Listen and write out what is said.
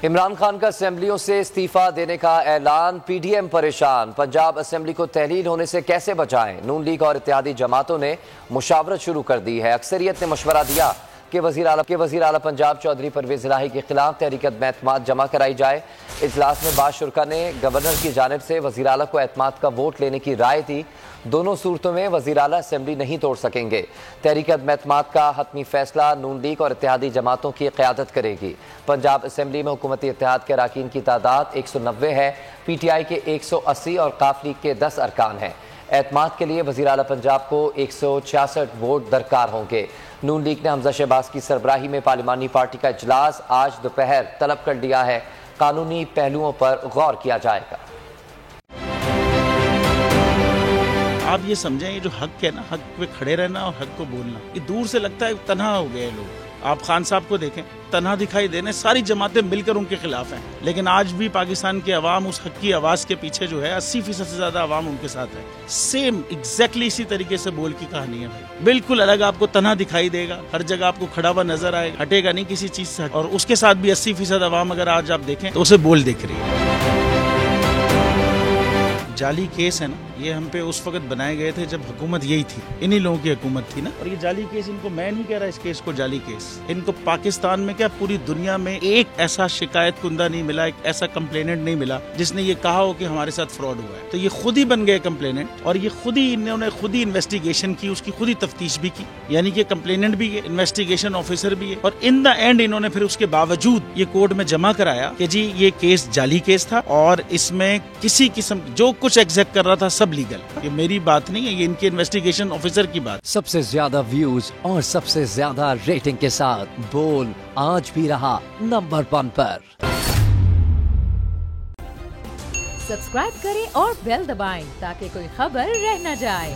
عمران خان کا اسمبلیوں سے استعفیٰ دینے کا اعلان، پی ڈی ایم پریشان، پنجاب اسمبلی کو تحلیل ہونے سے کیسے بچائیں؟ نون لیگ اور اتحادی جماعتوں نے مشاورت شروع کر دی ہے۔ اکثریت نے مشورہ دیا کہ وزیر اعلیٰ پنجاب چودھری پرویز الہی کے خلاف تحریک عدم اعتماد جمع کرائی جائے۔ اجلاس میں بعض شرکاء نے گورنر کی جانب سے وزیر اعلیٰ کو اعتماد کا ووٹ لینے کی رائے دی۔ دونوں صورتوں میں وزیر اعلیٰ اسمبلی نہیں توڑ سکیں گے۔ تحریک عدم اعتماد کا حتمی فیصلہ نون لیگ اور اتحادی جماعتوں کی قیادت کرے گی۔ پنجاب اسمبلی میں حکومتی اتحاد کے اراکین کی تعداد 190 ہے، پی ٹی آئی کے 180 اور قاف لیگ کے 10 ارکان ہیں۔ اعتماد کے لیے وزیر اعلیٰ پنجاب کو 166 ووٹ درکار ہوں گے۔ نون لیگ نے حمزہ شہباز کی سربراہی میں پارلیمانی پارٹی کا اجلاس آج دوپہر طلب کر لیا ہے۔ قانونی پہلوؤں پر غور کیا جائے گا۔ آپ یہ سمجھیں، یہ جو حق ہے نا، حق پہ کھڑے رہنا اور حق کو بولنا، یہ دور سے لگتا ہے تنہا ہو گئے لوگ۔ آپ خان صاحب کو دیکھیں، تنہا دکھائی دینے، ساری جماعتیں مل کر ان کے خلاف ہیں، لیکن آج بھی پاکستان کی عوام اس حق کی آواز کے پیچھے جو ہے 80% سے زیادہ عوام ان کے ساتھ ہے۔ سیم ایگزیکٹلی اسی طریقے سے بول کی کہانی ہے بھائی، بالکل الگ آپ کو تنہا دکھائی دے گا، ہر جگہ آپ کو کھڑا ہوا نظر آئے گا، ہٹے گا نہیں کسی چیز سے، اور اس کے ساتھ بھی 80% عوام اگر آج آپ دیکھیں تو اسے بول دیکھ رہی ہے۔ جعلی کیس ہے نا، یہ ہم پہ اس وقت بنائے گئے تھے جب حکومت یہی تھی، انہی لوگوں کی حکومت تھی نا، اور یہ جعلی کیس، ان کو میں نہیں کہہ رہا اس کیس کو جعلی کیس، ان کو پاکستان میں کیا پوری دنیا میں ایک ایسا شکایت کنندہ نہیں ملا، ایک ایسا کمپلیننٹ نہیں ملا جس نے یہ کہا ہو کہ ہمارے ساتھ فراڈ ہوا ہے۔ تو یہ خود ہی بن گئے کمپلیننٹ، اور یہ انہوں نے خود ہی انویسٹیگیشن کی، اس کی خود ہی تفتیش بھی کی، یعنی کہ کمپلیننٹ بھی ہے، انویسٹیگیشن آفیسر بھی ہے، اور ان دا اینڈ انہوں نے پھر اس کے باوجود یہ کورٹ میں جمع کرایا کہ جی یہ کیس جعلی کیس تھا، اور اس میں کسی قسم جو کچھ ایگزیکٹ کر رہا تھا سب لیگل۔ یہ میری بات نہیں ہے، یہ ان کے انویسٹیگیشن آفیسر کی بات۔ سب سے زیادہ ویوز اور سب سے زیادہ ریٹنگ کے ساتھ بول آج بھی رہا نمبر 1 پر۔ سبسکرائب کریں اور بیل دبائیں تاکہ کوئی خبر رہ نہ جائے۔